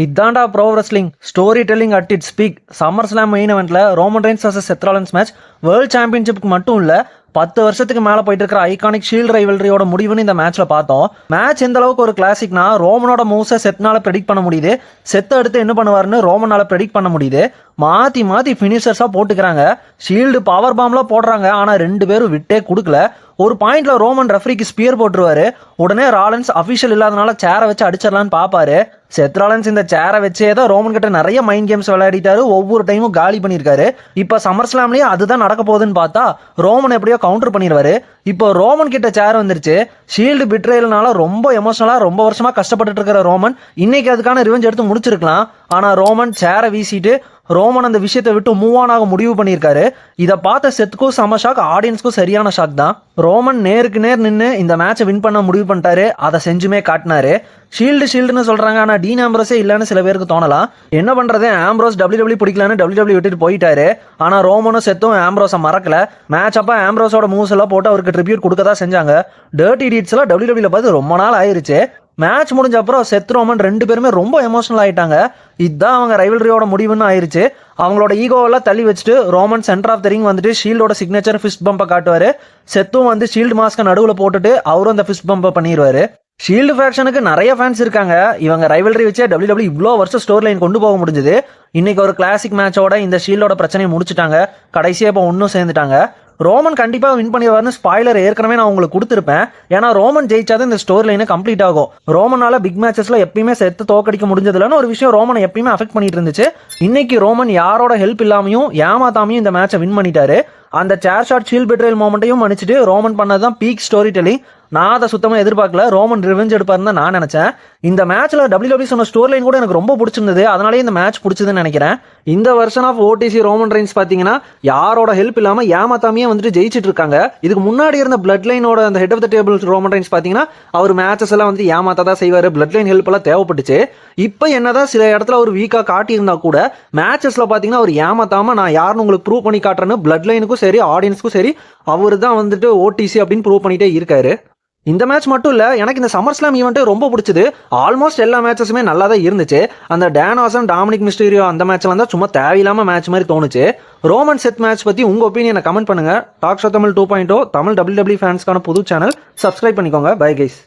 இதாண்டா bro wrestling story telling at its speak. SummerSlam main eventல Roman Reigns vs Seth ராலின்ஸ் match world சாம்பியன்ஷிப்க்கு மட்டும் இல்ல 10 வருஷத்துக்கு மேல போயிட்டு இருக்கிற ஐகானிக் ஷீல்ட் ரைவல்ரியோட முடிவுன்னு இந்த மேட்ச்ல பார்த்தோம். மேட்ச் எந்த அளவுக்கு ஒரு கிளாசிக்னா ரோமனோட மூவ்ஸை செத்னால ப்ரெடிக்ட் பண்ண முடியுது, செத் அடுத்து என்ன பண்ணுவாருன்னு ரோமனால ப்ரெடிக்ட் பண்ண முடியுது. மாத்தி மாத்தி ஃபினிஷர்ஸா போட்டுக்கிறாங்க, ஷீல்டு பவர் பாம்லாம் போடுறாங்க. ஆனா ரெண்டு பேரும் விட்டே கொடுக்கல. ஒரு பாயிண்ட்ல ரோமன் ரெஃப்ரிக்கு ஸ்பியர் போட்டுருவாரு, உடனே ராலன்ஸ் அஃபிஷியல் இல்லாதனால சேரை வச்சு அடிச்சிடலான்னு பாப்பாரு. செத் ராலன்ஸ் இந்த சேரை வச்சே தான் ரோமன் கிட்ட நிறைய மைண்ட் கேம்ஸ் விளையாடிட்டாரு, ஒவ்வொரு டைமும் காலி பண்ணியிருக்காரு. இப்போ சம்மர் ஸ்லாம்லயே அதுதான் நடக்க போகுதுன்னு பார்த்தா ரோமன் எப்படியோ கவுண்டர் பண்ணிடுவாரு. இப்போ ரோமன் கிட்ட சேர் வந்துருச்சு. ஷீல்டு பிட்ரேல்னால ரொம்ப எமோஷனலா ரொம்ப வருஷமா கஷ்டப்பட்டு இருக்கிற ரோமன் இன்னைக்கு அதுக்கான ரிவெஞ்ச் எடுத்து முடிச்சிருக்கலாம். ஆனா ரோமன் சேரை வீசிட்டு ரோமன் அந்த விஷயத்தை விட்டு மூவ் ஆன் ஆக முடிவு பண்ணியிருக்காரு. இதை பார்த்த செத்துக்கும் செம ஷாக், ஆடியன்ஸ்க்கும் சரியான ஷாக் தான். ரோமன் நேருக்கு நேர் நின்று இந்த மேட்சை வின் பண்ண முடிவு பண்ணிட்டாரு, அதை செஞ்சுமே காட்டினாரு. ஷீல்டுன்னு சொல்றாங்க, ஆனா டீன் ஆம்ப்ரோஸே இல்லைன்னு சில பேருக்கு தோணலாம். என்ன பண்றது, ஆம்ப்ரோஸ் WWE பிடிக்கலன்னு WWE விட்டுட்டு போயிட்டாரு. ஆனா ரோமனும் செத்தும் ஆம்ப்ரோஸை மறக்கல. மேட்ச் அப்ப ஆம்ப்ரோஸோட மூவ்ஸ் எல்லாம் போட்டு அவருக்கு ட்ரிபியூட் கொடுக்க தான் செஞ்சாங்க. டர்ட்டி டீட்ஸ் எல்லாம் WWE பார்த்து ரொம்ப நாள் ஆயிருச்சு. மேட்ச் முடிஞ்ச அப்புறம் செத் ரோமன் ரெண்டு பேருமே ரொம்ப எமோஷனல் ஆயிட்டாங்க. இதுதான் அவங்க ரைவல்ரியோட முடிவுன்னு ஆயிருச்சு. அவங்களோட ஈகோவெல்லாம் தள்ளி வச்சுட்டு Roman center of the ring வந்துட்டு ஷீல்டோட சிக்னேச்சர் ஃபிஸ்ட் பம்பை காட்டுவாரு. செத்தும் வந்து ஷீல்டு மாஸ்கை நடுவில் போட்டுட்டு அவரும் அந்த ஃபிஸ்ட் பம்பை பண்ணிடுவாரு. ஷீல்டு ஃபேக்ஷனுக்கு நிறைய ஃபேன்ஸ் இருக்காங்க. இவங்க ரைவல்ரி வச்சே WWE இவ்வளோ வருஷம் ஸ்டோர் லைன் கொண்டு போக முடிஞ்சது. இன்னைக்கு ஒரு கிளாசிக் மேட்சோட இந்த ஷீல்டோட பிரச்சனையை முடிச்சுட்டாங்க. கடைசியாக இப்போ ஒன்றும் சேர்ந்துட்டாங்க. ரோமன் கண்டிப்பாக வின் பண்ணிடுவார்னு ஸ்பாய்லர் ஏற்கனவே நான் உங்களுக்கு கொடுத்துருப்பேன். ஏன்னா ரோமன் ஜெயிச்சாதான் இந்த ஸ்டோரி லைனை கம்ப்ளீட் ஆகும். ரோமனால பிக் மேட்சஸ்ல எப்பயுமே செத்து தோக்கடிக்க முடிஞ்சதுலன்னு ஒரு விஷயம் ரோமனை எப்பயுமே அஃபெக்ட் பண்ணிட்டு இருந்துச்சு. இன்னைக்கு ரோமன் யாரோட ஹெல்ப் இல்லாமையும் ஏமாத்தாமையும் இந்த மேட்சை வின் பண்ணிட்டாரு. அந்த சேர் ஷாட் ஷீல்ட் பெட்ரேல் மொமெண்ட்டையும் மன்னிச்சுட்டு ரோமன் பண்ணதான் பீக் ஸ்டோரி டெல்லிங். நான் அதை சுத்தமாக எதிர்பார்க்கல. ரோமன் ரிவெஞ்ச் எடுப்பாருன்னு நான் நினைச்சேன். இந்த மேட்ச்ல WWE சொன்ன ஸ்டோரி லைன் கூட எனக்கு ரொம்ப பிடிச்சிருந்தது, அதனாலேயே இந்த மேட்ச் பிடிச்சதுன்னு நினைக்கிறேன். இந்த version of OTC Roman Reigns பார்த்தீங்கன்னா யாரோட ஹெல்ப் இல்லாமல் ஏமாத்தாமையே வந்துட்டு ஜெயிச்சிட்டு இருக்காங்க. இதுக்கு முன்னாடி இருந்த பிளட் லைனோட அந்த head of the table Roman Reigns பார்த்தீங்கன்னா அவர் மேட்சஸ் எல்லாம் வந்து ஏமாத்தான் செய்வார், பிளட் லைன் ஹெல்ப் எல்லாம் தேவைப்பட்டுச்சு. இப்போ என்னதான் சில இடத்துல ஒரு வீக்காக காட்டியிருந்தா கூட மேட்சஸ்ல பார்த்தீங்கன்னா அவர் ஏமாத்தாம நான் யாருன்னு உங்களுக்கு ப்ரூவ் பண்ணி காட்டுறேன்னு பிளட் லைனுக்கும் சரி ஆடியன்ஸ்க்கும் சரி அவர் தான் வந்துட்டு OTC அப்படின்னு ப்ரூவ் பண்ணிட்டே இருக்காரு. இந்த மேட்ச் மட்டும் இல்லை, எனக்கு இந்த சம்மர் ஸ்லாம் ஈவெண்ட்டே ரொம்ப பிடிச்சது. ஆல்மோஸ்ட் எல்லா மேட்சஸுமே நல்லா தான் இருந்துச்சு. அந்த டேன் ஆசம் டாமினிக் மிஸ்டீரியோ அந்த மேட்ச்லாம் தான் சும்மா தேவையில்லாமல் மேட்ச் மாதிரி தோணுச்சு. ரோமன் செத் மேட்ச் பற்றி உங்கள் ஒப்பீனியனை கமெண்ட் பண்ணுங்கள். Talk show Tamil 2.0 Tamil WWE ஃபேன்ஸ்க்கான புது சேனல். சப்ஸ்கிரைப் பண்ணிக்கோங்க. Bye guys.